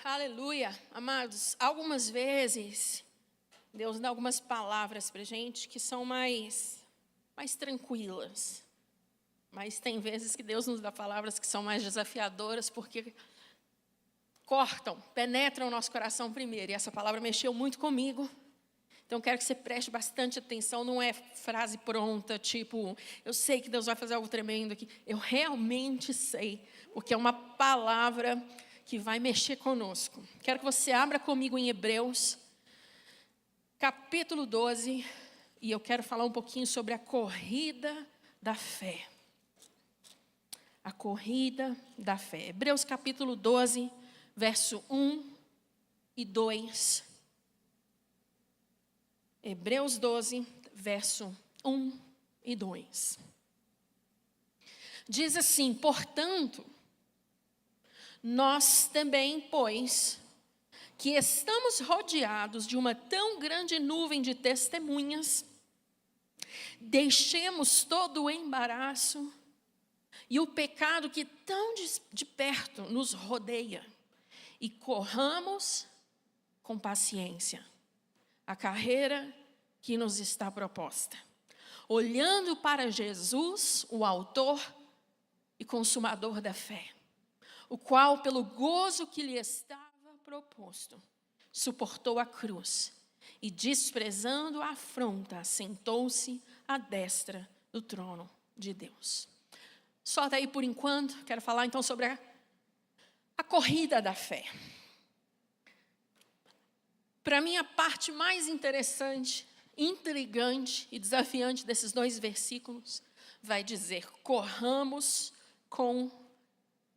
Aleluia. Amados, algumas vezes Deus dá algumas palavras para a gente que são mais tranquilas. Mas tem vezes que Deus nos dá palavras que são mais desafiadoras, porque cortam, penetram o nosso coração primeiro. E essa palavra mexeu muito comigo. Então, quero que você preste bastante atenção. Não é frase pronta, tipo, eu sei que Deus vai fazer algo tremendo aqui. Eu realmente sei, porque é uma palavra que vai mexer conosco. Quero que você abra comigo em Hebreus, capítulo 12. E eu quero falar um pouquinho sobre a corrida da fé. A corrida da fé. Hebreus capítulo 12, verso 1 e 2. Hebreus 12, verso 1 e 2. Diz assim: portanto, nós também, pois, que estamos rodeados de uma tão grande nuvem de testemunhas, deixemos todo o embaraço e o pecado que tão de perto nos rodeia, e corramos com paciência a carreira que nos está proposta, olhando para Jesus, o autor e consumador da fé, o qual, pelo gozo que lhe estava proposto, suportou a cruz e, desprezando a afronta, sentou-se à destra do trono de Deus. Só daí por enquanto, quero falar então sobre a corrida da fé. Para mim, a parte mais interessante, intrigante e desafiante desses dois versículos vai dizer: corramos com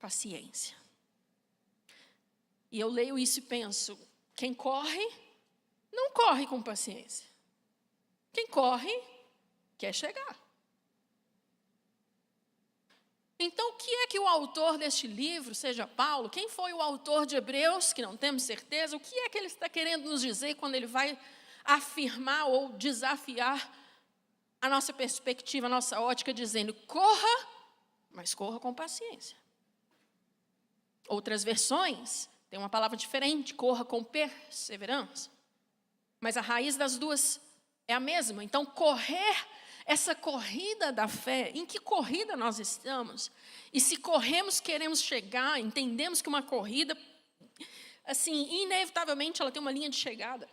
paciência. E eu leio isso e penso, quem corre, não corre com paciência. Quem corre, quer chegar. Então, o que é que o autor deste livro, seja Paulo, quem foi o autor de Hebreus, que não temos certeza, o que é que ele está querendo nos dizer quando ele vai afirmar ou desafiar a nossa perspectiva, a nossa ótica, dizendo: corra, mas corra com paciência. Outras versões têm uma palavra diferente: corra com perseverança. Mas a raiz das duas é a mesma. Então, correr, essa corrida da fé, em que corrida nós estamos? E se corremos, queremos chegar, entendemos que uma corrida, assim, inevitavelmente ela tem uma linha de chegada.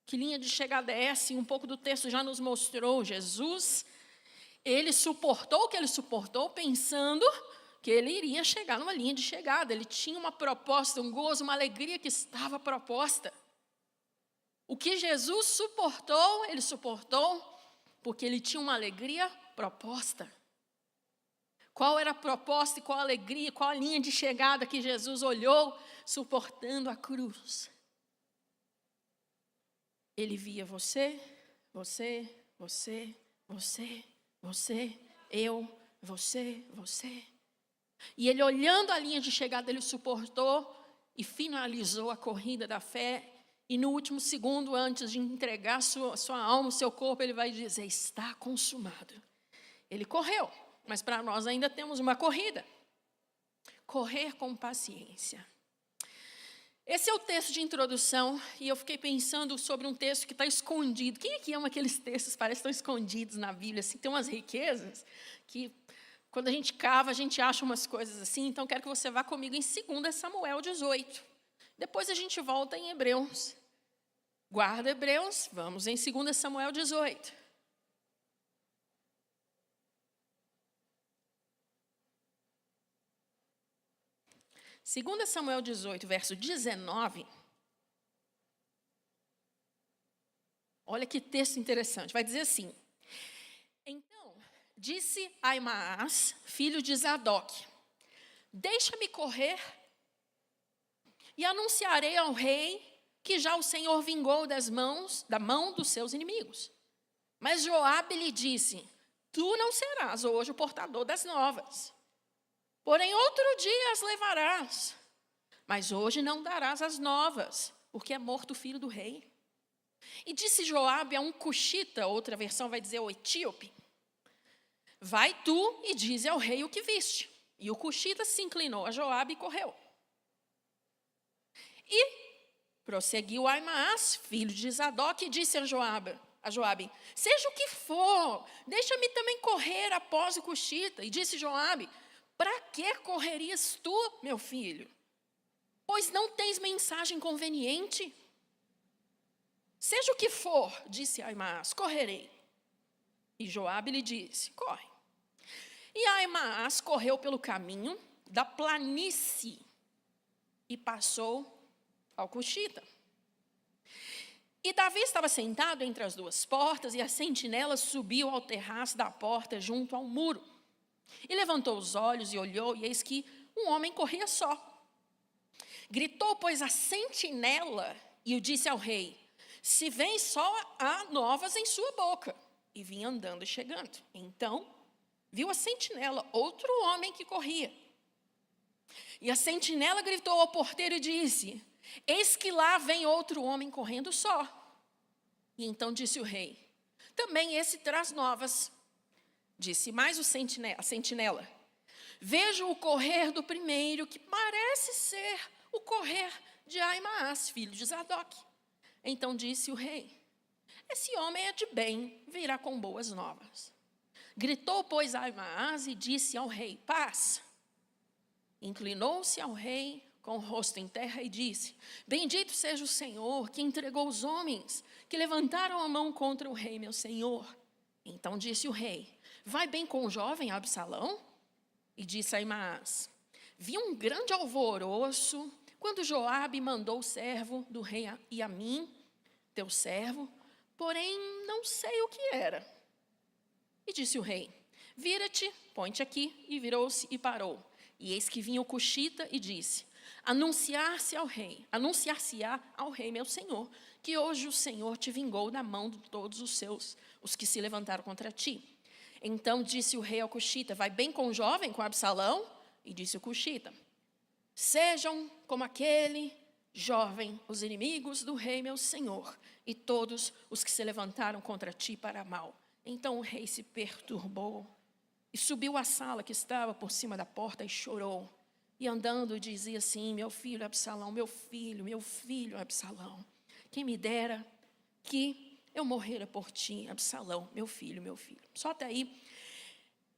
Que linha de chegada é essa? E um pouco do texto já nos mostrou. Jesus, ele suportou o que ele suportou, pensando que ele iria chegar numa linha de chegada. Ele tinha uma proposta, um gozo, uma alegria que estava proposta. O que Jesus suportou, ele suportou porque ele tinha uma alegria proposta. Qual era a proposta e qual a alegria, qual a linha de chegada que Jesus olhou suportando a cruz? Ele via você, eu, você. E ele, olhando a linha de chegada, ele suportou e finalizou a corrida da fé. E no último segundo, antes de entregar sua alma, seu corpo, ele vai dizer: está consumado. Ele correu, mas para nós ainda temos uma corrida. Correr com paciência. Esse é o texto de introdução, e eu fiquei pensando sobre um texto que está escondido. Quem aqui ama aqueles textos que parecem que estão escondidos na Bíblia? Assim, tem umas riquezas que, quando a gente cava, a gente acha umas coisas assim. Então, quero que você vá comigo em 2 Samuel 18. Depois a gente volta em Hebreus. Guarda Hebreus, vamos em 2 Samuel 18. Segunda Samuel 18, verso 19. Olha que texto interessante. Vai dizer assim: então, disse Aimaas, filho de Zadok: deixa-me correr e anunciarei ao rei que já o Senhor vingou da mão dos seus inimigos. Mas Joabe lhe disse: tu não serás hoje o portador das novas, porém outro dia as levarás. Mas hoje não darás as novas, porque é morto o filho do rei. E disse Joabe a um cuxita, outra versão vai dizer o etíope: vai tu e dize ao rei o que viste. E o cuxita se inclinou a Joabe e correu. E prosseguiu Aimaas, filho de Zadok, e disse a Joabe, seja o que for, deixa-me também correr após o cuxita. E disse Joabe, para que correrias tu, meu filho? Pois não tens mensagem conveniente? Seja o que for, disse Aimaas, correrei. E Joabe lhe disse, corre. E Aimaas correu pelo caminho da planície e passou ao cuxita. E Davi estava sentado entre as duas portas, e a sentinela subiu ao terraço da porta junto ao muro. E levantou os olhos e olhou, e eis que um homem corria só. Gritou, pois, a sentinela, e o disse ao rei, se vem só há novas em sua boca. E vinha andando e chegando. Então, viu a sentinela, outro homem que corria. E a sentinela gritou ao porteiro e disse, eis que lá vem outro homem correndo só. E então disse o rei, também esse traz novas. Disse mais a sentinela, vejo o correr do primeiro, que parece ser o correr de Aimaas, filho de Zadok. Então disse o rei, esse homem é de bem, virá com boas novas. Gritou, pois, Aimaas e disse ao rei, paz. Inclinou-se ao rei com o rosto em terra e disse, bendito seja o Senhor, que entregou os homens, que levantaram a mão contra o rei, meu senhor. Então disse o rei, vai bem com o jovem Absalão? E disse Aimaas, vi um grande alvoroço, quando Joabe mandou o servo do rei e a mim, teu servo, porém não sei o que era. E disse o rei, vira-te, põe-te aqui, e virou-se e parou. E eis que vinha o cuxita e disse, anunciar-se-á ao rei, meu senhor, que hoje o Senhor te vingou da mão de todos os que se levantaram contra ti. Então disse o rei ao cuxita, vai bem com o jovem, com Absalão? E disse o cuxita, sejam como aquele jovem os inimigos do rei, meu senhor, e todos os que se levantaram contra ti para mal. Então o rei se perturbou e subiu à sala que estava por cima da porta e chorou. E andando dizia assim, meu filho Absalão, meu filho Absalão, quem me dera que eu morrera por ti, Absalão, meu filho. Só até aí.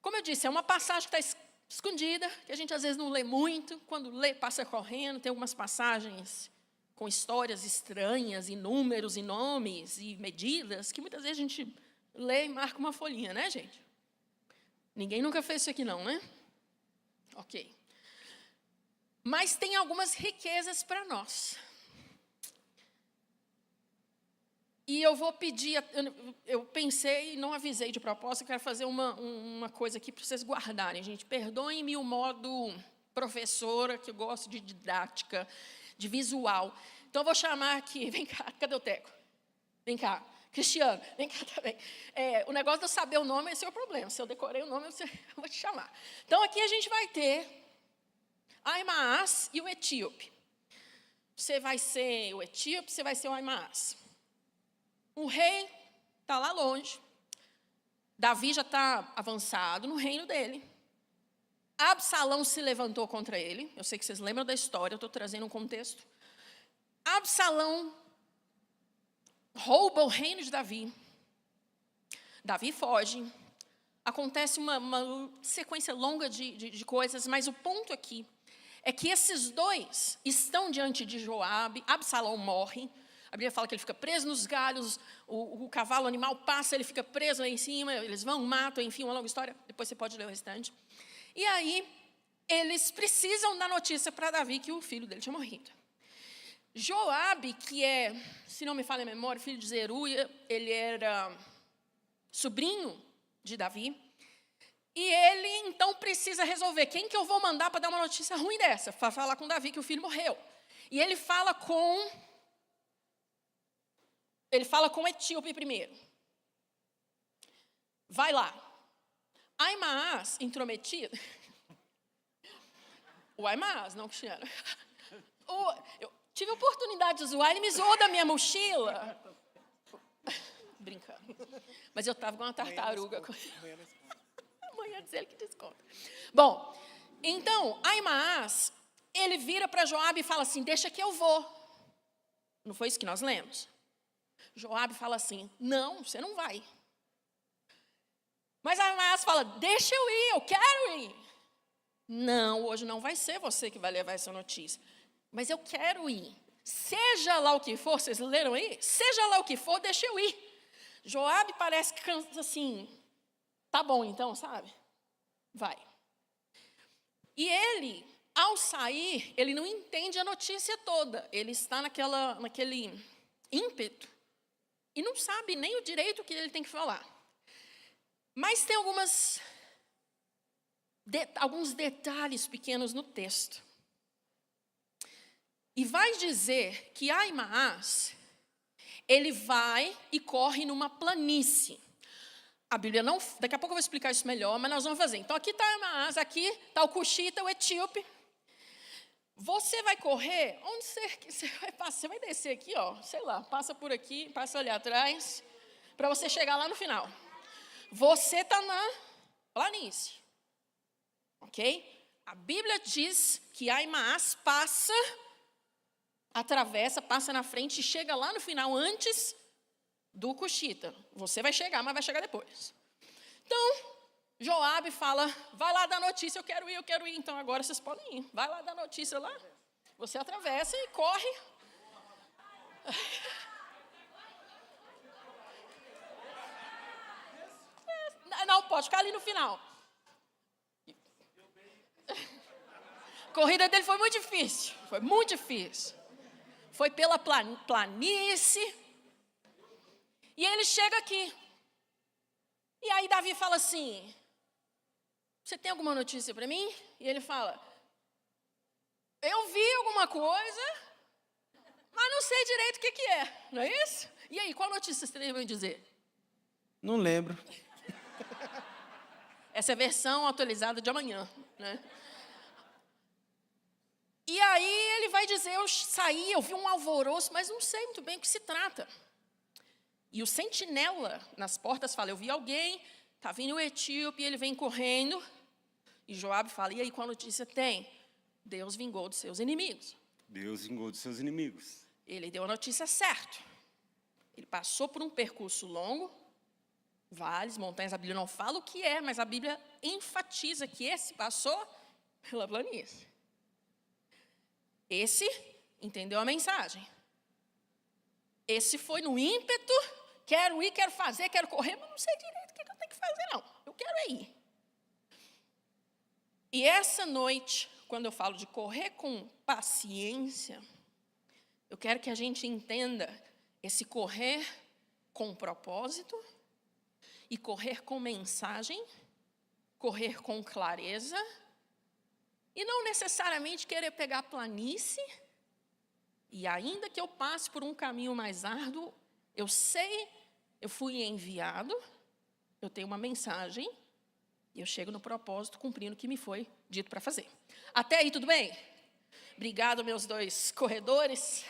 Como eu disse, é uma passagem que está escondida, que a gente às vezes não lê muito, quando lê passa correndo, tem algumas passagens com histórias estranhas, e números, e nomes, e medidas, que muitas vezes a gente lê e marca uma folhinha, né, gente? Ninguém nunca fez isso aqui não, né? Ok. Mas tem algumas riquezas para nós. E eu vou pedir, eu pensei e não avisei de propósito, eu quero fazer uma coisa aqui para vocês guardarem, gente. Perdoem-me o modo professora, que eu gosto de didática, de visual. Então, eu vou chamar aqui, vem cá, cadê o Teco? Vem cá, Cristiano, vem cá também. O negócio de eu saber o nome, esse é o problema. Se eu decorei o nome, eu vou te chamar. Então, aqui a gente vai ter Aimaas e o etíope. Você vai ser o etíope, você vai ser o Aimaas. O rei está lá longe. Davi já está avançado no reino dele. Absalão se levantou contra ele. Eu sei que vocês lembram da história, eu estou trazendo um contexto. Absalão rouba o reino de Davi. Davi foge. Acontece uma sequência longa de coisas, mas o ponto aqui é que esses dois estão diante de Joabe. Absalão morre. A Bíblia fala que ele fica preso nos galhos, o cavalo animal passa, ele fica preso lá em cima, eles vão, matam, enfim, uma longa história. Depois você pode ler o restante. E aí, eles precisam dar notícia para Davi que o filho dele tinha morrido. Joabe, que é, se não me falha a memória, filho de Zeruia, ele era sobrinho de Davi. E ele, então, precisa resolver quem que eu vou mandar para dar uma notícia ruim dessa, para falar com Davi que o filho morreu. E ele fala com o etíope primeiro. Vai lá. Aimaas, intrometido. O Aimaas, não Cristiano. Eu tive a oportunidade de zoar, ele me zoou da minha mochila. Brincando. Mas eu estava com uma tartaruga. Amanhã diz ele que desconta. Bom, então, Aimaas, ele vira para Joabe e fala assim, deixa que eu vou. Não foi isso que nós lemos? Joabe fala assim, não, você não vai. Mas Ahimaas fala, deixa eu ir, eu quero ir. Não, hoje não vai ser você que vai levar essa notícia. Mas eu quero ir. Seja lá o que for, vocês leram aí? Seja lá o que for, deixa eu ir. Joabe parece que cansa assim, tá bom então, sabe? Vai. E ele, ao sair, ele não entende a notícia toda. Ele está naquele ímpeto e não sabe nem o direito que ele tem que falar. Mas tem alguns detalhes pequenos no texto. E vai dizer que Ahimaas, ele vai e corre numa planície. A Bíblia não... Daqui a pouco eu vou explicar isso melhor, mas nós vamos fazer. Então, aqui está Ahimaas, aqui está o Cuxita, o etíope. Você vai correr, onde você vai passar? Você vai descer aqui, ó, sei lá, passa por aqui, passa ali atrás, para você chegar lá no final. Você está na planície, ok? A Bíblia diz que Ahimaas atravessa, passa na frente e chega lá no final antes do Cuxita. Você vai chegar, mas vai chegar depois. Então, Joabe fala, vai lá dar notícia, eu quero ir. Então, agora vocês podem ir. Vai lá dar notícia lá. Você atravessa e corre. Não, pode ficar ali no final. A corrida dele foi muito difícil. Foi muito difícil. Foi pela planície. E ele chega aqui. E aí Davi fala assim, você tem alguma notícia para mim? E ele fala, eu vi alguma coisa, mas não sei direito o que é. Não é isso? E aí, qual notícia você tem para me dizer? Não lembro. Essa é a versão atualizada de amanhã, né? E aí ele vai dizer, eu saí, eu vi um alvoroço, mas não sei muito bem o que se trata. E o sentinela nas portas fala, eu vi alguém, está vindo o etíope, ele vem correndo. E Joabe fala, e aí qual notícia tem? Deus vingou dos seus inimigos. Deus vingou dos seus inimigos. Ele deu a notícia certa. Ele passou por um percurso longo, vales, montanhas, a Bíblia não fala o que é, mas a Bíblia enfatiza que esse passou pela planície. Esse entendeu a mensagem. Esse foi no ímpeto, quero ir, quero fazer, quero correr, mas não sei direito o que eu tenho que fazer, não. Eu quero ir. E essa noite, quando eu falo de correr com paciência, eu quero que a gente entenda esse correr com propósito e correr com mensagem, correr com clareza, e não necessariamente querer pegar a planície, e ainda que eu passe por um caminho mais árduo, eu sei, eu fui enviado, eu tenho uma mensagem, e eu chego no propósito cumprindo o que me foi dito para fazer. Até aí, tudo bem? Obrigado, meus dois corredores.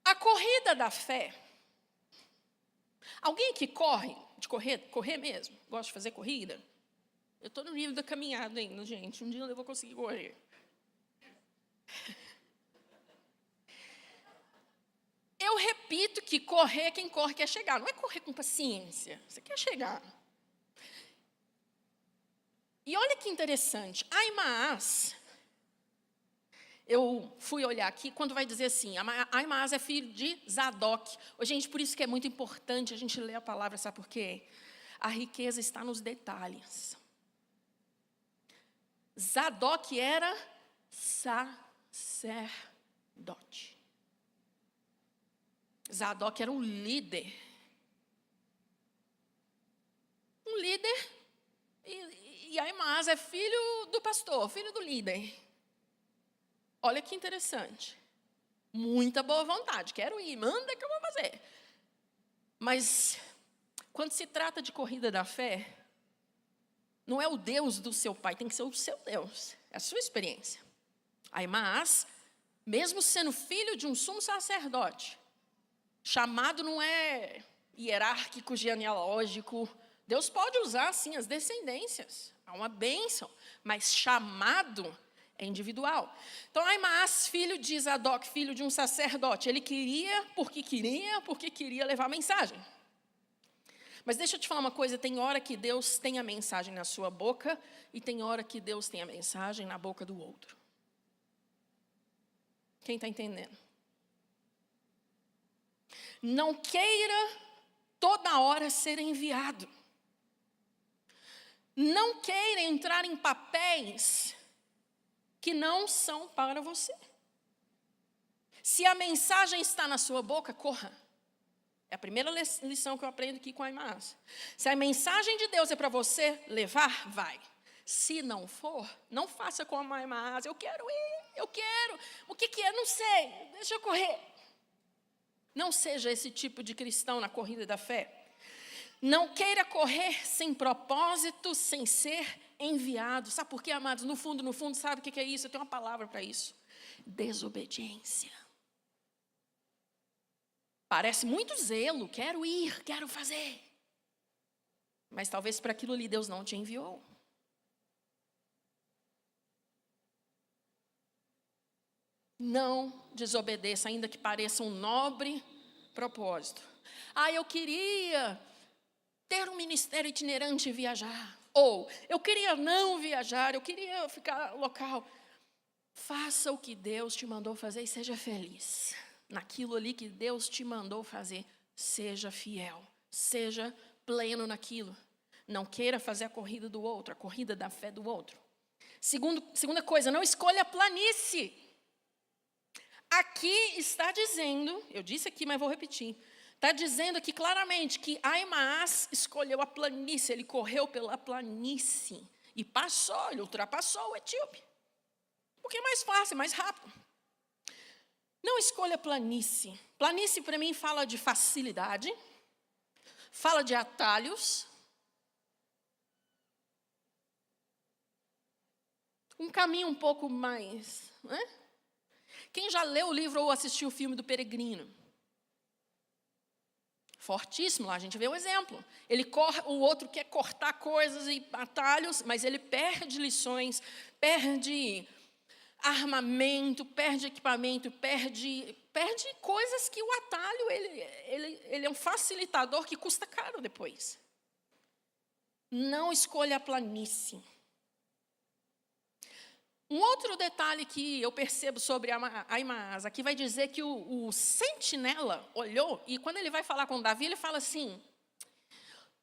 A corrida da fé. Alguém que corre, de correr mesmo, gosta de fazer corrida? Eu estou no nível da caminhada ainda, gente. Um dia eu vou conseguir correr. Eu repito que correr, quem corre quer chegar. Não é correr com paciência. Você quer chegar. E olha que interessante. Ahimaas, eu fui olhar aqui, quando vai dizer assim, Ahimaas é filho de Zadok. Gente, por isso que é muito importante a gente ler a palavra, sabe por quê? A riqueza está nos detalhes. Zadok era sacerdote. Zadok era um líder. Um líder, e Ahimaas é filho do pastor, filho do líder. Olha que interessante. Muita boa vontade, quero ir, manda que eu vou fazer. Mas, quando se trata de corrida da fé, não é o Deus do seu pai, tem que ser o seu Deus. É a sua experiência. Ahimaas mesmo sendo filho de um sumo sacerdote, chamado não é hierárquico, genealógico. Deus pode usar, sim, as descendências. Há uma bênção, mas chamado é individual. Então, Ahimaás, filho de Zadok, filho de um sacerdote, ele queria porque queria levar a mensagem. Mas deixa eu te falar uma coisa, tem hora que Deus tem a mensagem na sua boca e tem hora que Deus tem a mensagem na boca do outro. Quem está entendendo? Não queira toda hora ser enviado. Não queira entrar em papéis que não são para você. Se a mensagem está na sua boca, corra. É a primeira lição que eu aprendo aqui com Ahimaás. Se a mensagem de Deus é para você levar, vai. Se não for, não faça como Ahimaás. Eu quero ir, eu quero. O que é? Não sei, deixa eu correr. Não seja esse tipo de cristão na corrida da fé. Não queira correr sem propósito, sem ser enviado. Sabe por quê, amados? No fundo, sabe o que é isso? Eu tenho uma palavra para isso. Desobediência. Parece muito zelo, quero ir, quero fazer. Mas talvez para aquilo ali Deus não te enviou. Não desobedeça, ainda que pareça um nobre propósito. Eu queria ter um ministério itinerante e viajar. Ou, eu queria não viajar, eu queria ficar local. Faça o que Deus te mandou fazer e seja feliz. Naquilo ali que Deus te mandou fazer, seja fiel. Seja pleno naquilo. Não queira fazer a corrida do outro, a corrida da fé do outro. Segunda coisa, não escolha a planície. Aqui está dizendo, eu disse aqui, mas vou repetir. Está dizendo aqui claramente que Ahimaás escolheu a planície, ele correu pela planície e passou, ele ultrapassou o etíope. Porque é mais fácil, mais rápido. Não escolha planície. Planície para mim fala de facilidade, fala de atalhos, um caminho um pouco mais, né? Quem já leu o livro ou assistiu o filme do Peregrino? Fortíssimo, lá a gente vê um exemplo. O outro quer cortar coisas e atalhos, mas ele perde lições, perde armamento, perde equipamento, perde coisas que o atalho, ele é um facilitador que custa caro depois. Não escolha a planície. Um outro detalhe que eu percebo sobre Ahimaás, aqui vai dizer que o sentinela olhou, e quando ele vai falar com Davi, ele fala assim,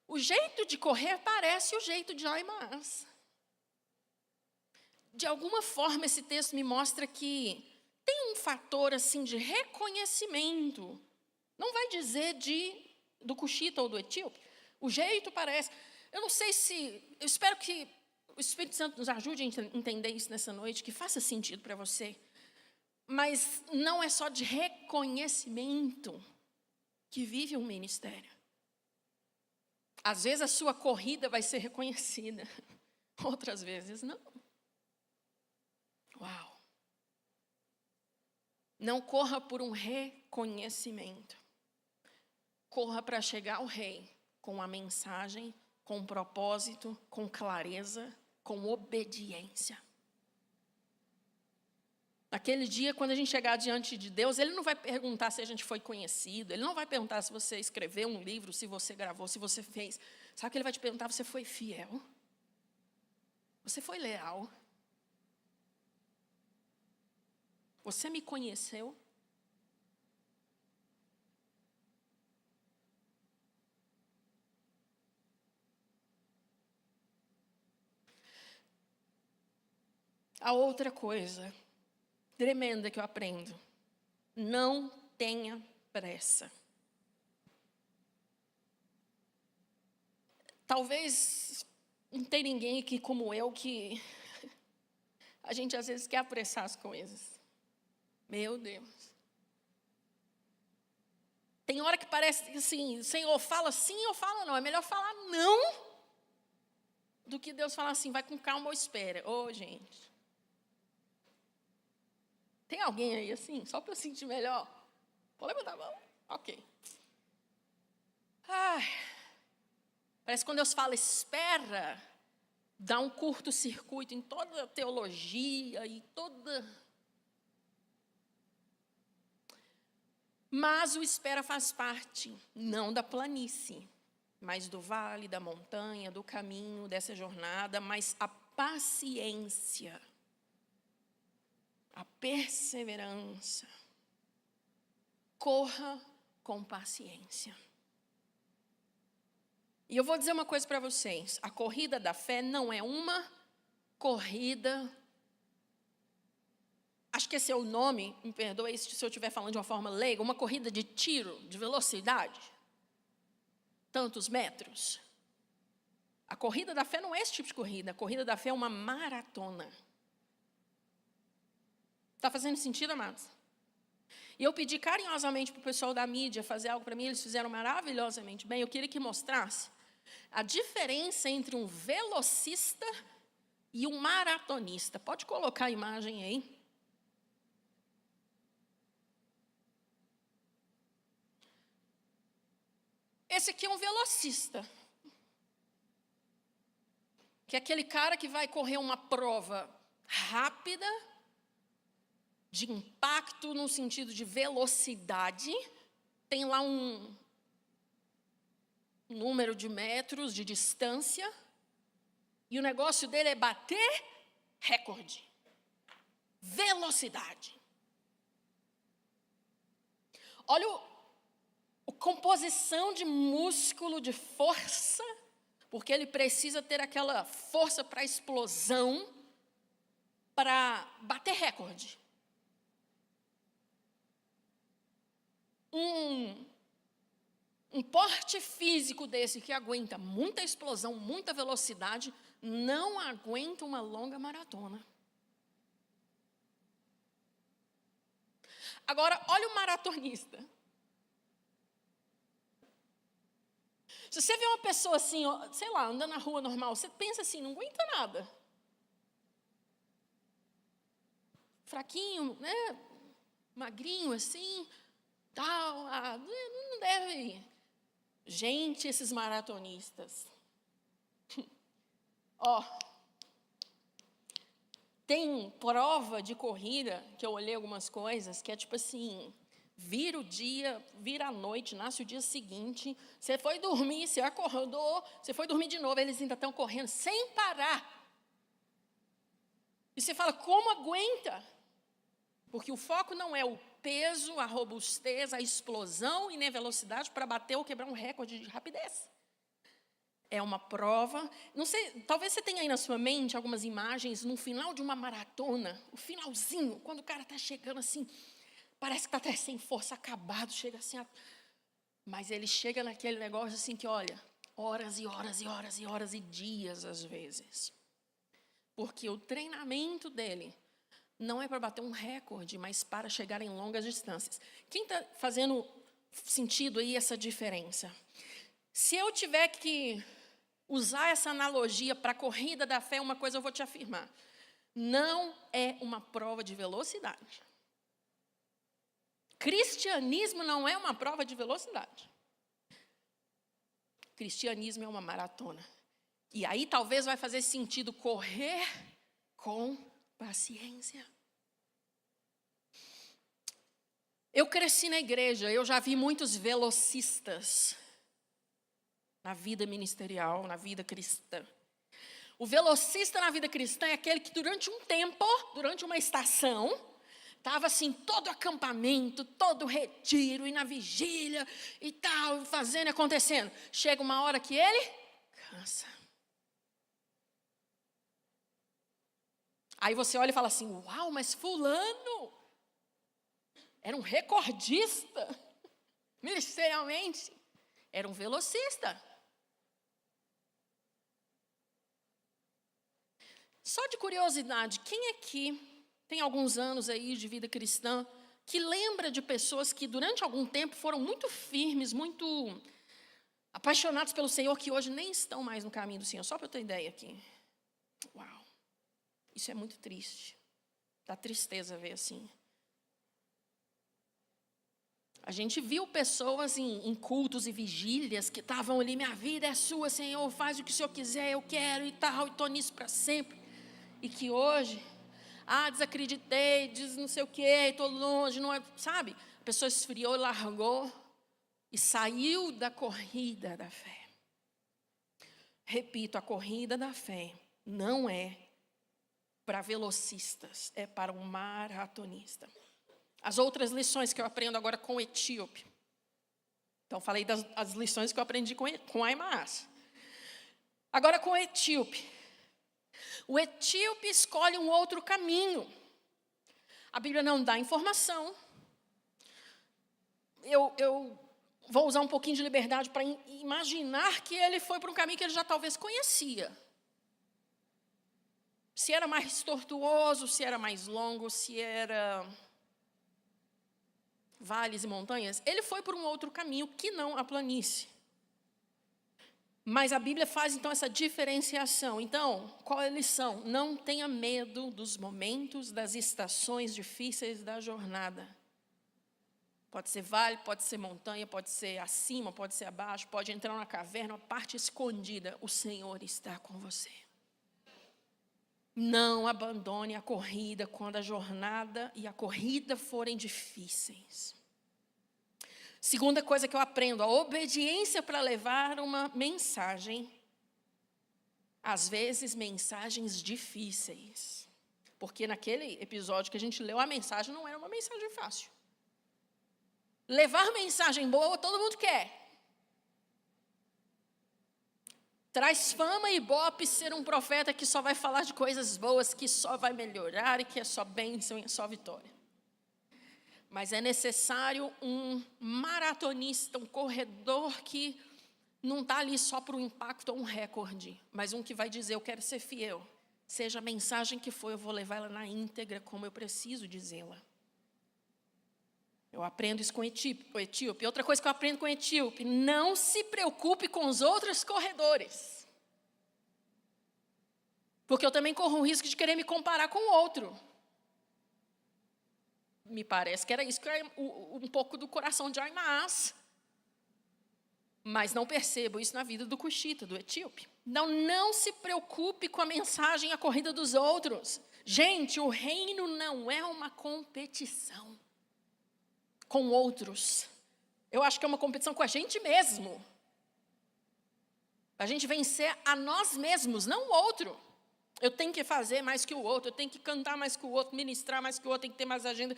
o jeito de correr parece o jeito de Ahimaás. De alguma forma, esse texto me mostra que tem um fator assim de reconhecimento. Não vai dizer do cuxita ou do etíope. O jeito parece. Eu não sei eu espero que o Espírito Santo nos ajude a entender isso nessa noite, que faça sentido para você. Mas não é só de reconhecimento que vive um ministério. Às vezes a sua corrida vai ser reconhecida, outras vezes não. Uau! Não corra por um reconhecimento. Corra para chegar ao rei com a mensagem, com um propósito, com clareza, com obediência. Naquele dia, quando a gente chegar diante de Deus, Ele não vai perguntar se a gente foi conhecido, Ele não vai perguntar se você escreveu um livro, se você gravou, se você fez. Sabe o que Ele vai te perguntar? Você foi fiel? Você foi leal? Você me conheceu? A outra coisa tremenda que eu aprendo, não tenha pressa. Talvez não tem ninguém aqui como eu que a gente às vezes quer apressar as coisas. Meu Deus. Tem hora que parece assim, Senhor, fala sim ou fala não. É melhor falar não do que Deus falar assim, vai com calma ou espera. Gente. Tem alguém aí assim? Só para eu sentir melhor? Vou levantar a mão? Ok. Ai, parece que quando Deus fala espera, dá um curto-circuito em toda a teologia e toda... Mas o espera faz parte, não da planície, mas do vale, da montanha, do caminho, dessa jornada, mas a paciência, a perseverança. Corra com paciência. E eu vou dizer uma coisa para vocês, a corrida da fé não é uma corrida, acho que esse é o nome, me perdoe se eu estiver falando de uma forma leiga, uma corrida de tiro, de velocidade, tantos metros. A corrida da fé não é esse tipo de corrida, a corrida da fé é uma maratona. Está fazendo sentido, amados? E eu pedi carinhosamente para o pessoal da mídia fazer algo para mim, eles fizeram maravilhosamente bem, eu queria que mostrasse a diferença entre um velocista e um maratonista. Pode colocar a imagem aí. Esse aqui é um velocista. Que é aquele cara que vai correr uma prova rápida, de impacto no sentido de velocidade. Tem lá um número de metros de distância, e o negócio dele é bater recorde. Velocidade. Olha a composição de músculo, de força, porque ele precisa ter aquela força para explosão, para bater recorde. Um porte físico desse que aguenta muita explosão, muita velocidade, não aguenta uma longa maratona. Agora, olha o maratonista. Se você vê uma pessoa assim, sei lá, andando na rua normal, você pensa assim, não aguenta nada. Fraquinho, né? Magrinho assim, tal, não deve ir. Gente, esses maratonistas. Tem prova de corrida, que eu olhei algumas coisas, que é tipo assim, vira o dia, vira a noite, nasce o dia seguinte, você foi dormir, você acordou, você foi dormir de novo, eles ainda estão correndo sem parar. E você fala, como aguenta? Porque o foco não é o peso, a robustez, a explosão e nem a velocidade para bater ou quebrar um recorde de rapidez. É uma prova, não sei, talvez você tenha aí na sua mente algumas imagens no final de uma maratona, o finalzinho, quando o cara está chegando assim, parece que está até sem força, acabado, chega assim, mas ele chega naquele negócio assim que, olha, horas e horas e horas e horas e dias às vezes. Porque o treinamento dele não é para bater um recorde, mas para chegar em longas distâncias. Quem está fazendo sentido aí essa diferença? Se eu tiver que usar essa analogia para a corrida da fé, uma coisa eu vou te afirmar. Não é uma prova de velocidade. Cristianismo não é uma prova de velocidade. Cristianismo é uma maratona. E aí talvez vai fazer sentido correr com paciência. Eu cresci na igreja, eu já vi muitos velocistas na vida ministerial, na vida cristã. O velocista na vida cristã é aquele que durante um tempo, durante uma estação, estava assim, todo acampamento, todo retiro, e na vigília e tal, fazendo e acontecendo. Chega uma hora que ele cansa. Aí você olha e fala assim, uau, mas fulano era um recordista, ministerialmente, era um velocista. Só de curiosidade, quem aqui tem alguns anos aí de vida cristã que lembra de pessoas que durante algum tempo foram muito firmes, muito apaixonados pelo Senhor, que hoje nem estão mais no caminho do Senhor? Só para eu ter ideia aqui. Uau, isso é muito triste. Dá tristeza ver assim. A gente viu pessoas em cultos e vigílias que estavam ali, minha vida é sua, Senhor, faz o que o Senhor quiser, eu quero e tal, e estou nisso para sempre. E que hoje, desacreditei, diz não sei o quê, estou longe, não é, sabe? A pessoa esfriou, largou e saiu da corrida da fé. Repito, a corrida da fé não é para velocistas, é para um maratonista. As outras lições que eu aprendo agora com o etíope. Então, falei das lições que eu aprendi com Aimás. Agora com o etíope. O etíope escolhe um outro caminho. A Bíblia não dá informação. Eu vou usar um pouquinho de liberdade para imaginar que ele foi para um caminho que ele já talvez conhecia. Se era mais tortuoso, se era mais longo, se era vales e montanhas, ele foi por um outro caminho que não a planície. Mas a Bíblia faz então essa diferenciação. Então, qual é a lição? Não tenha medo dos momentos, das estações difíceis da jornada. Pode ser vale, pode ser montanha, pode ser acima, pode ser abaixo, pode entrar na caverna, uma parte escondida. O Senhor está com você. Não abandone a corrida quando a jornada e a corrida forem difíceis. Segunda coisa que eu aprendo, a obediência para levar uma mensagem, às vezes mensagens difíceis. Porque naquele episódio que a gente leu, a mensagem não era uma mensagem fácil. Levar mensagem boa, todo mundo quer. Traz fama e ibope ser um profeta que só vai falar de coisas boas, que só vai melhorar e que é só bênção e é só vitória. Mas é necessário um maratonista, um corredor que não está ali só para um impacto ou um recorde, mas um que vai dizer, eu quero ser fiel. Seja a mensagem que for, eu vou levar ela na íntegra como eu preciso dizê-la. Eu aprendo isso com o etíope. Outra coisa que eu aprendo com o etíope, não se preocupe com os outros corredores. Porque eu também corro o risco de querer me comparar com o outro. Me parece que era isso que era um pouco do coração de Aimás. Mas não percebo isso na vida do cuxita, do etíope. Não se preocupe com a mensagem, a corrida dos outros. Gente, o reino não é uma competição com outros. Eu acho que é uma competição com a gente mesmo. A gente vencer a nós mesmos, não o outro. Eu tenho que fazer mais que o outro, eu tenho que cantar mais que o outro, ministrar mais que o outro, tem que ter mais agenda.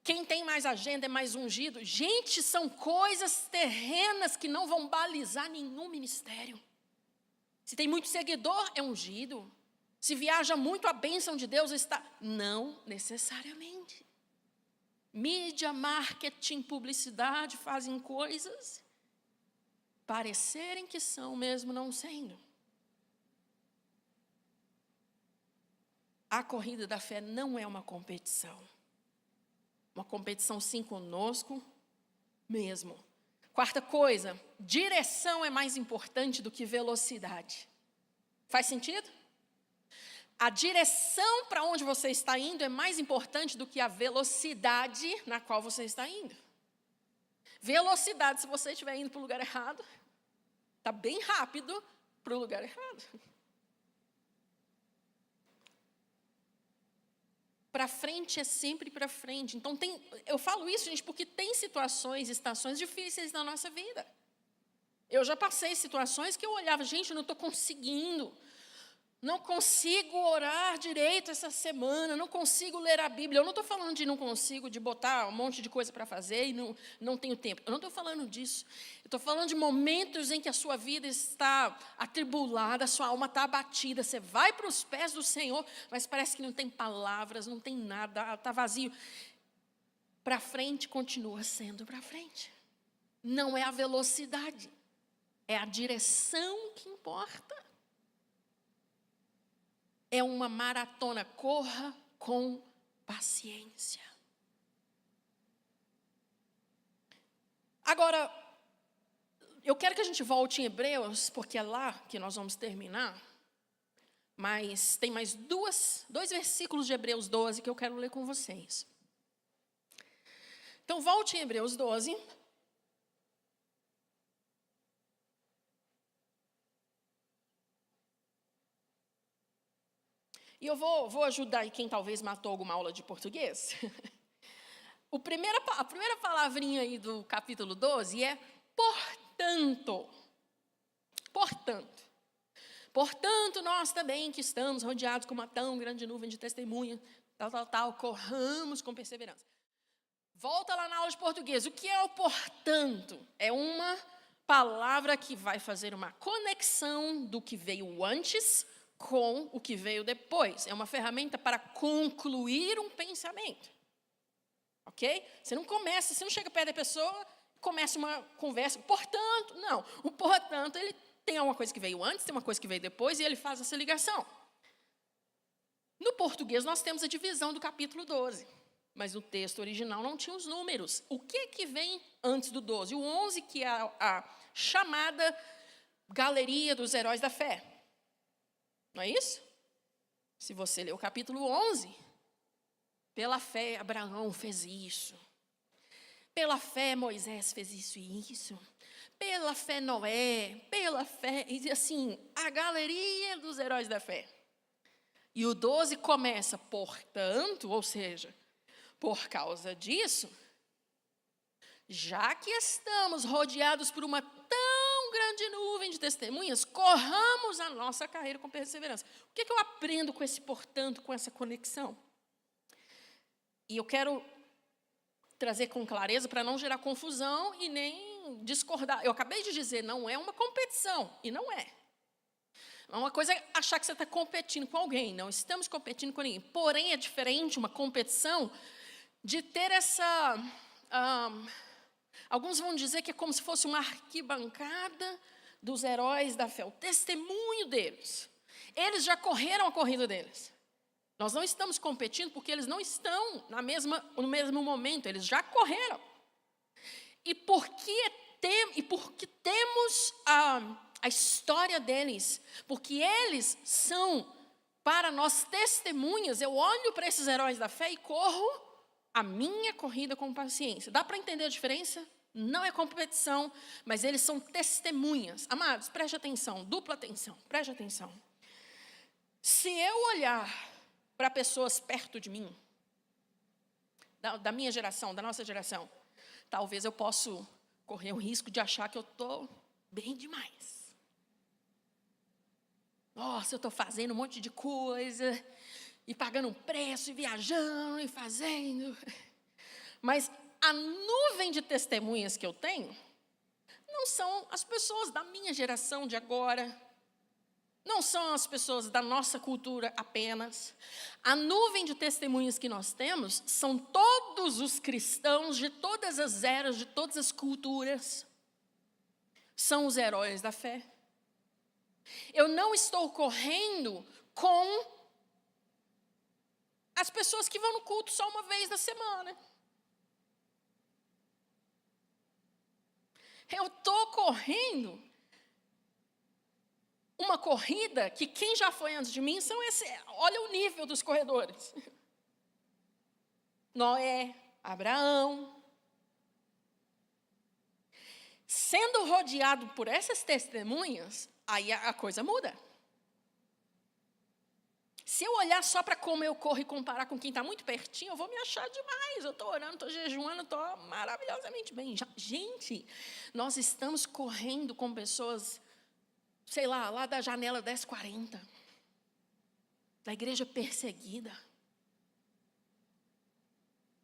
Quem tem mais agenda é mais ungido. Gente, são coisas terrenas que não vão balizar nenhum ministério. Se tem muito seguidor, é ungido. Se viaja muito, a bênção de Deus está... Não necessariamente. Mídia, marketing, publicidade fazem coisas parecerem que são, mesmo não sendo. A corrida da fé não é uma competição. Uma competição sim conosco mesmo. Quarta coisa, direção é mais importante do que velocidade. Faz sentido? A direção para onde você está indo é mais importante do que a velocidade na qual você está indo. Velocidade, se você estiver indo para o lugar errado, está bem rápido para o lugar errado. Para frente é sempre para frente. Então, eu falo isso, gente, porque tem situações, estações difíceis na nossa vida. Eu já passei situações que eu olhava, gente, eu não estou conseguindo. Não consigo orar direito essa semana, não consigo ler a Bíblia. Eu não estou falando de não consigo, de botar um monte de coisa para fazer e não tenho tempo. Eu não estou falando disso. Eu estou falando de momentos em que a sua vida está atribulada, a sua alma está abatida. Você vai para os pés do Senhor, mas parece que não tem palavras, não tem nada, está vazio. Para frente continua sendo para frente. Não é a velocidade, é a direção que importa. É uma maratona, corra com paciência. Agora, eu quero que a gente volte em Hebreus, porque é lá que nós vamos terminar. Mas tem mais dois versículos de Hebreus 12 que eu quero ler com vocês. Então, volte em Hebreus 12. E eu vou ajudar aí quem talvez matou alguma aula de português. A primeira palavrinha aí do capítulo 12 é portanto. Portanto. Portanto, nós também que estamos rodeados com uma tão grande nuvem de testemunha, corramos com perseverança. Volta lá na aula de português. O que é o portanto? É uma palavra que vai fazer uma conexão do que veio antes com o que veio depois. É uma ferramenta para concluir um pensamento. Ok? Você não chega perto da pessoa e começa uma conversa. Portanto, não. O portanto, ele tem uma coisa que veio antes, tem uma coisa que veio depois, e ele faz essa ligação. No português, nós temos a divisão do capítulo 12. Mas no texto original não tinha os números. O que vem antes do 12? O 11, que é a chamada galeria dos heróis da fé. Não é isso? Se você ler o capítulo 11, pela fé Abraão fez isso. Pela fé Moisés fez isso e isso. Pela fé Noé, pela fé, e assim, a galeria dos heróis da fé. E o 12 começa, portanto, ou seja, por causa disso, já que estamos rodeados por uma tão grande nuvem de testemunhas, corramos a nossa carreira com perseverança. O que eu aprendo com esse portanto, com essa conexão? E eu quero trazer com clareza para não gerar confusão e nem discordar. Eu acabei de dizer, não é uma competição, e não é. Uma coisa é achar que você está competindo com alguém, não estamos competindo com ninguém. Porém, é diferente uma competição de ter essa... alguns vão dizer que é como se fosse uma arquibancada dos heróis da fé, o testemunho deles. Eles já correram a corrida deles. Nós não estamos competindo porque eles não estão no mesmo momento, eles já correram. E porque temos a história deles, porque eles são, para nós, testemunhas, eu olho para esses heróis da fé e corro a minha corrida com paciência. Dá para entender a diferença? Não é competição, mas eles são testemunhas. Amados, preste atenção, dupla atenção, preste atenção. Se eu olhar para pessoas perto de mim, da minha geração, da nossa geração, talvez eu possa correr o risco de achar que eu estou bem demais. Nossa, eu estou fazendo um monte de coisa, e pagando um preço, e viajando, e fazendo. Mas a nuvem de testemunhas que eu tenho, não são as pessoas da minha geração de agora, não são as pessoas da nossa cultura apenas. A nuvem de testemunhas que nós temos são todos os cristãos de todas as eras, de todas as culturas. São os heróis da fé. Eu não estou correndo com as pessoas que vão no culto só uma vez na semana. Eu estou correndo uma corrida que quem já foi antes de mim olha o nível dos corredores. Noé, Abraão. Sendo rodeado por essas testemunhas, aí a coisa muda. Se eu olhar só para como eu corro e comparar com quem está muito pertinho, eu vou me achar demais. Eu estou orando, estou jejuando, estou maravilhosamente bem. Gente, nós estamos correndo com pessoas, sei lá da janela 1040, da igreja perseguida.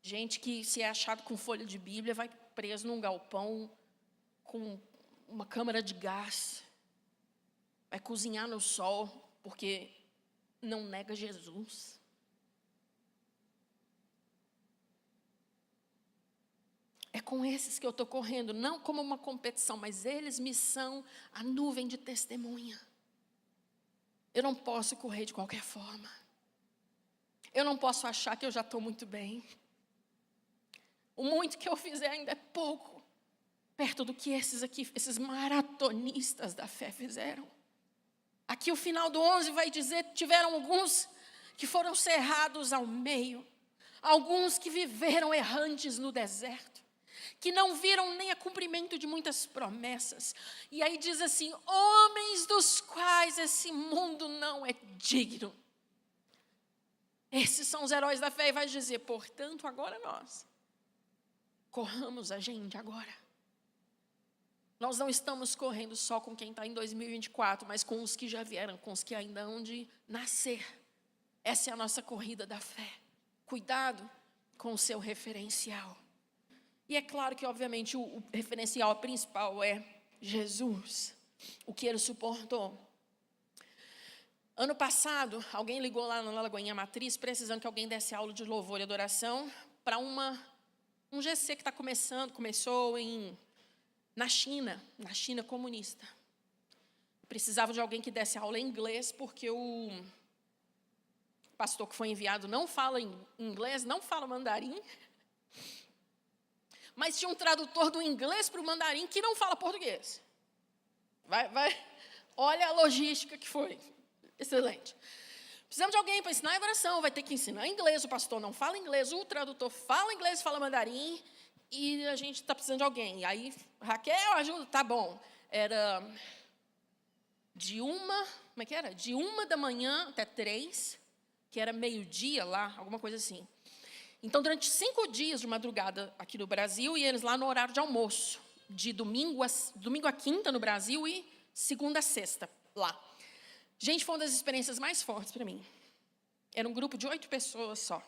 Gente que, se é achado com folha de Bíblia, vai preso num galpão com uma câmara de gás. Vai cozinhar no sol, porque não nega Jesus. É com esses que eu estou correndo, não como uma competição, mas eles me são a nuvem de testemunha. Eu não posso correr de qualquer forma. Eu não posso achar que eu já estou muito bem. O muito que eu fizer ainda é pouco, perto do que esses maratonistas da fé fizeram. Aqui o final do 11 vai dizer, tiveram alguns que foram cerrados ao meio, alguns que viveram errantes no deserto, que não viram nem a cumprimento de muitas promessas. E aí diz assim: homens dos quais esse mundo não é digno. Esses são os heróis da fé, e vai dizer: portanto, agora nós corramos a gente agora. Nós não estamos correndo só com quem está em 2024, mas com os que já vieram, com os que ainda hão de nascer. Essa é a nossa corrida da fé. Cuidado com o seu referencial. E é claro que, obviamente, o referencial principal é Jesus, o que ele suportou. Ano passado, alguém ligou lá na Lagoinha Matriz, precisando que alguém desse aula de louvor e adoração para um GC que começou na China comunista. Precisava de alguém que desse aula em inglês, porque o pastor que foi enviado não fala inglês, não fala mandarim, mas tinha um tradutor do inglês para o mandarim que não fala português. Olha a logística que foi. Excelente. Precisamos de alguém para ensinar a adoração, vai ter que ensinar inglês, o pastor não fala inglês, o tradutor fala inglês, fala mandarim, e a gente está precisando de alguém. E aí, Raquel, ajuda, tá bom. Era de 1 da manhã até 3, que era meio-dia lá, alguma coisa assim. Então, durante 5 dias de madrugada aqui no Brasil, e eles lá no horário de almoço, de domingo a quinta no Brasil e segunda a sexta lá. Gente, foi uma das experiências mais fortes para mim. Era um grupo de 8 pessoas só.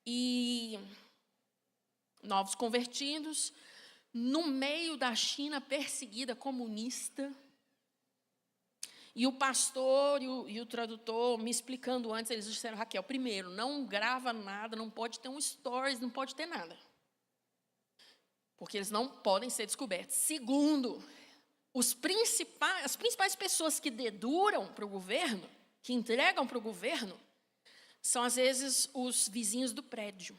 E novos convertidos, no meio da China perseguida comunista. E o pastor e o tradutor me explicando antes, eles disseram: Raquel, primeiro, não grava nada, não pode ter um stories, não pode ter nada. Porque eles não podem ser descobertos. Segundo, as principais pessoas que deduram para o governo, que entregam para o governo, são às vezes os vizinhos do prédio.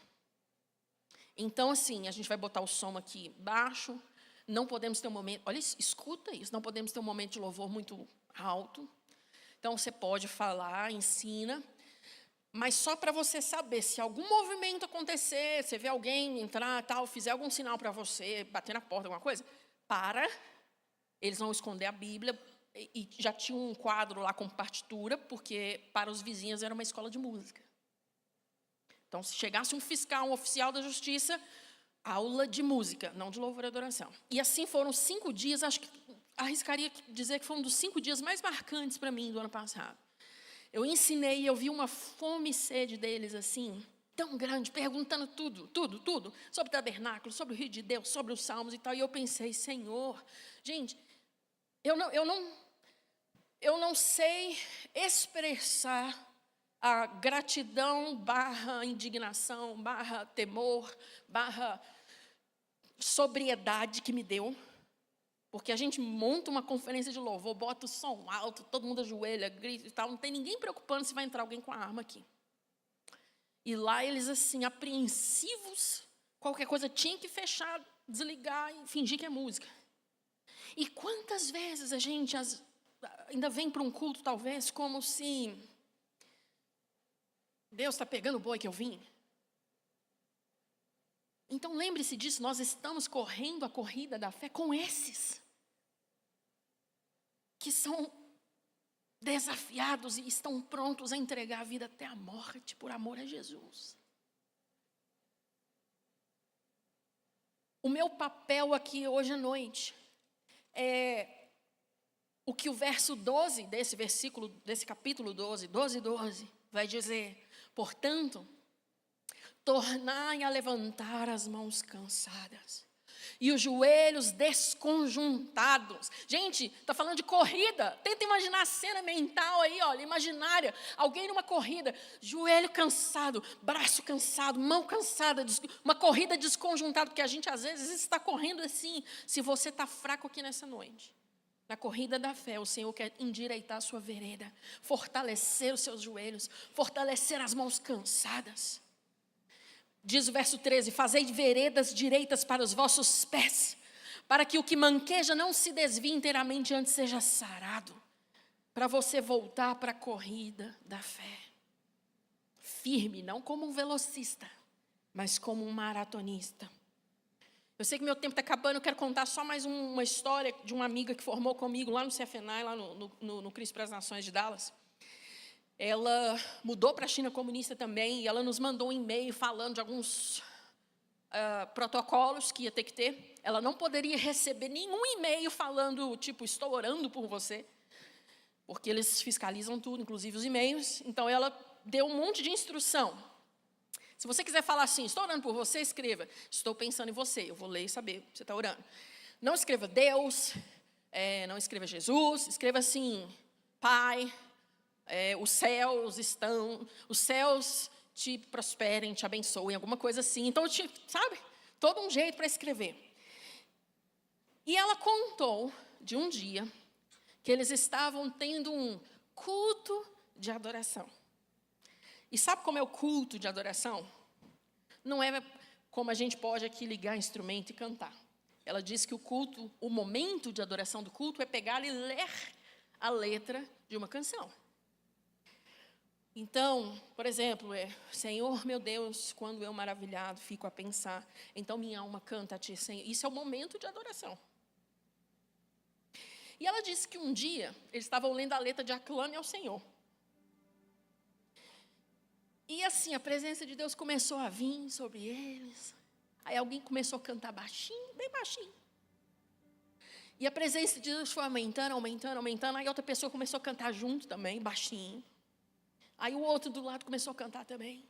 Então, assim, a gente vai botar o som aqui baixo, não podemos ter um momento, olha, escuta isso, não podemos ter um momento de louvor muito alto. Então, você pode falar, ensina, mas só para você saber, se algum movimento acontecer, você vê alguém entrar, tal, fizer algum sinal para você, bater na porta, alguma coisa, para. Eles vão esconder a Bíblia, e já tinha um quadro lá com partitura, porque para os vizinhos era uma escola de música. Então, se chegasse um fiscal, um oficial da justiça, aula de música, não de louvor e adoração. E assim foram 5 dias, acho que arriscaria dizer que foi um dos 5 dias mais marcantes para mim do ano passado. Eu ensinei e eu vi uma fome e sede deles assim, tão grande, perguntando tudo, sobre o tabernáculo, sobre o Rio de Deus, sobre os salmos e tal. E eu pensei: Senhor, gente, eu não sei expressar a gratidão / indignação / temor / sobriedade que me deu. Porque a gente monta uma conferência de louvor, bota o som alto, todo mundo ajoelha, grita e tal, não tem ninguém preocupando se vai entrar alguém com a arma aqui. E lá eles, assim, apreensivos, qualquer coisa tinha que fechar, desligar e fingir que é música. E quantas vezes a gente ainda vem para um culto, talvez, como se Deus está pegando o boi que eu vim. Então lembre-se disso, nós estamos correndo a corrida da fé com esses que são desafiados e estão prontos a entregar a vida até a morte por amor a Jesus. O meu papel aqui hoje à noite é o que o verso 12 desse capítulo 12, vai dizer: portanto, tornai a levantar as mãos cansadas e os joelhos desconjuntados. Gente, está falando de corrida. Tenta imaginar a cena mental aí, olha, imaginária. Alguém numa corrida, joelho cansado, braço cansado, mão cansada, uma corrida desconjuntada, porque a gente às vezes está correndo assim. Se você está fraco aqui nessa noite, na corrida da fé, o Senhor quer endireitar a sua vereda, fortalecer os seus joelhos, fortalecer as mãos cansadas. Diz o verso 13: fazei veredas direitas para os vossos pés, para que o que manqueja não se desvie inteiramente, antes seja sarado, para você voltar para a corrida da fé. firme, não como um velocista, mas como um maratonista. Eu sei que meu tempo está acabando, eu quero contar só mais uma história de uma amiga que formou comigo lá no CFNAI, lá no Cristo para as Nações de Dallas. Ela mudou para a China comunista também, e ela nos mandou um e-mail falando de alguns protocolos que ia ter que ter. Ela não poderia receber nenhum e-mail falando, tipo, estou orando por você, porque eles fiscalizam tudo, inclusive os e-mails. Então, ela deu um monte de instrução. Se você quiser falar assim, estou orando por você, escreva, estou pensando em você. Eu vou ler e saber que você está orando. Não escreva Deus, não escreva Jesus, escreva assim, Pai, os céus te prosperem, te abençoem, alguma coisa assim. Então, sabe, todo um jeito para escrever. E ela contou de um dia que eles estavam tendo um culto de adoração. E sabe como é o culto de adoração? Não é como a gente pode aqui ligar instrumento e cantar. Ela diz que o momento de adoração do culto é pegar e ler a letra de uma canção. Então, por exemplo, Senhor meu Deus, quando eu maravilhado fico a pensar, então minha alma canta a ti, Senhor. Isso é o momento de adoração. E ela disse que um dia eles estavam lendo a letra de Aclame ao Senhor. E assim, a presença de Deus começou a vir sobre eles. Aí alguém começou a cantar baixinho, bem baixinho. E a presença de Deus foi aumentando, aumentando, aumentando. Aí outra pessoa começou a cantar junto também, baixinho. Aí o outro do lado começou a cantar também.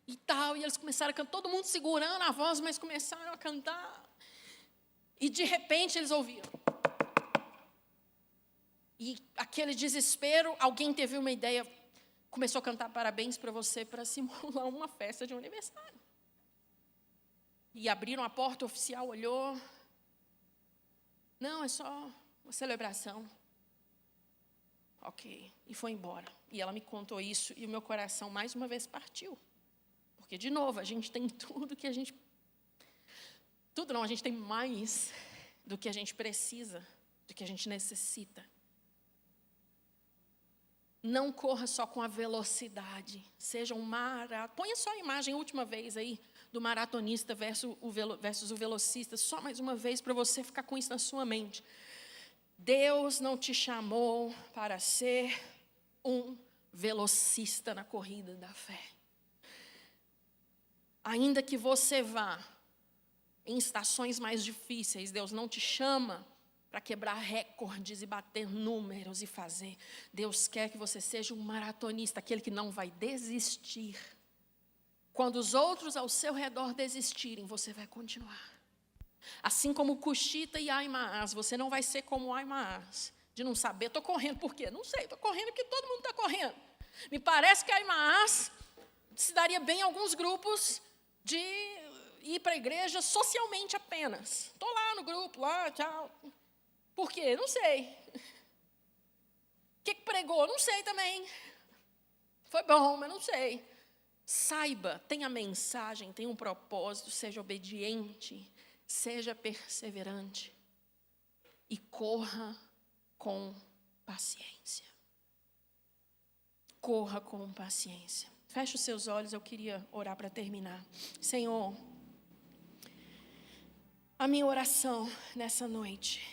E tal, e eles começaram a cantar, todo mundo segurando a voz, mas começaram a cantar. E de repente eles ouviram. E aquele desespero, alguém teve uma ideia, começou a cantar parabéns para você, para simular uma festa de um aniversário. E abriram a porta, o oficial olhou. Não, é só uma celebração. Ok, e foi embora. E ela me contou isso, e o meu coração mais uma vez partiu. Porque, de novo, a gente tem tudo que a gente... Tudo não, a gente tem mais do que a gente precisa, do que a gente necessita. Não corra só com a velocidade. Seja um maratonista. Ponha só a imagem, última vez aí, do maratonista versus o velocista. Só mais uma vez, para você ficar com isso na sua mente. Deus não te chamou para ser um velocista na corrida da fé. Ainda que você vá em estações mais difíceis, Deus não te chama para quebrar recordes e bater números e fazer. Deus quer que você seja um maratonista, aquele que não vai desistir. Quando os outros ao seu redor desistirem, você vai continuar. Assim como Cushita e Aimaas, você não vai ser como Aimaas, de não saber, estou correndo por quê? Não sei, estou correndo porque todo mundo está correndo. Me parece que Aimaas se daria bem em alguns grupos de ir para a igreja socialmente apenas. Estou lá no grupo, lá, tchau. Por quê? Não sei. O que pregou? Não sei também. Foi bom, mas não sei. Saiba, tenha mensagem, tenha um propósito, seja obediente, seja perseverante e corra com paciência. Corra com paciência. Feche os seus olhos, eu queria orar para terminar. Senhor, a minha oração nessa noite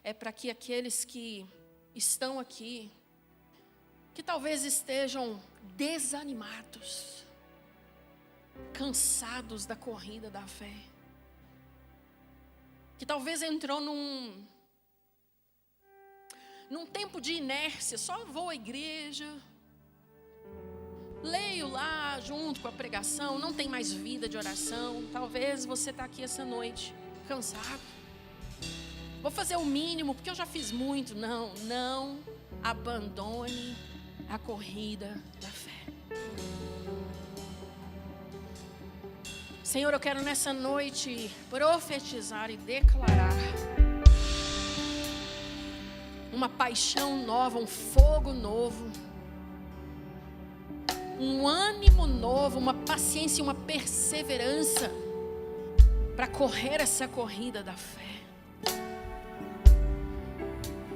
é para que aqueles que estão aqui, que talvez estejam desanimados, cansados da corrida da fé, que talvez entrou num tempo de inércia, só vou à igreja, leio lá junto com a pregação, não tem mais vida de oração. Talvez você está aqui essa noite, cansado. Vou fazer o mínimo, porque eu já fiz muito. Não abandone a corrida da fé. Senhor, eu quero nessa noite profetizar e declarar uma paixão nova, um fogo novo, um ânimo novo, uma paciência e uma perseverança para correr essa corrida da fé.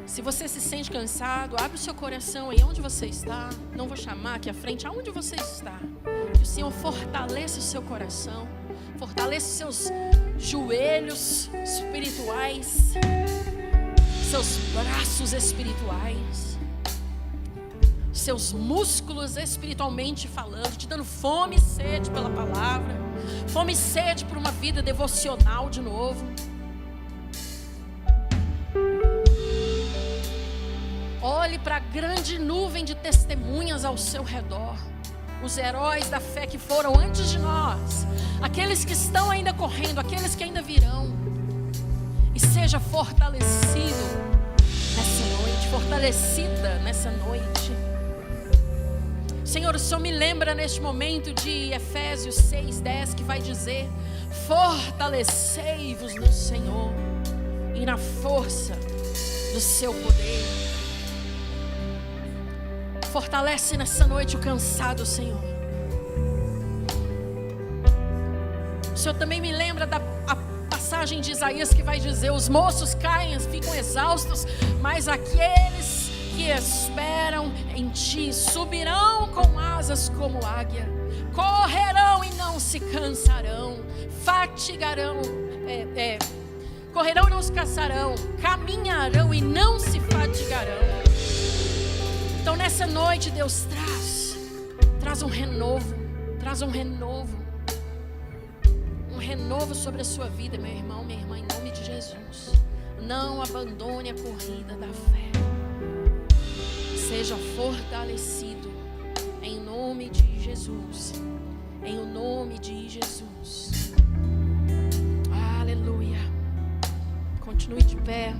Se você se sente cansado, abre o seu coração aí onde você está. Não vou chamar aqui à frente, aonde você está. Que o Senhor fortaleça o seu coração, fortaleça os seus joelhos espirituais, seus braços espirituais, seus músculos espiritualmente falando, te dando fome e sede pela palavra, fome e sede por uma vida devocional de novo. Olhe para a grande nuvem de testemunhas ao seu redor. Os heróis da fé que foram antes de nós. Aqueles que estão ainda correndo, aqueles que ainda virão. E seja fortalecido nessa noite, fortalecida nessa noite. Senhor, o Senhor me lembra neste momento de Efésios 6:10, que vai dizer: fortalecei-vos no Senhor e na força do seu poder. Fortalece nessa noite o cansado, Senhor. O Senhor também me lembra da passagem de Isaías que vai dizer: os moços caem, ficam exaustos, mas aqueles que esperam em Ti subirão com asas como águia, correrão e não se cansarão, correrão e não se cansarão, caminharão e não se fatigarão. Então nessa noite, Deus, traz um renovo, um renovo sobre a sua vida, meu irmão, minha irmã, em nome de Jesus. Não abandone a corrida da fé. Seja fortalecido em nome de Jesus, em o nome de Jesus. Aleluia. Continue de pé.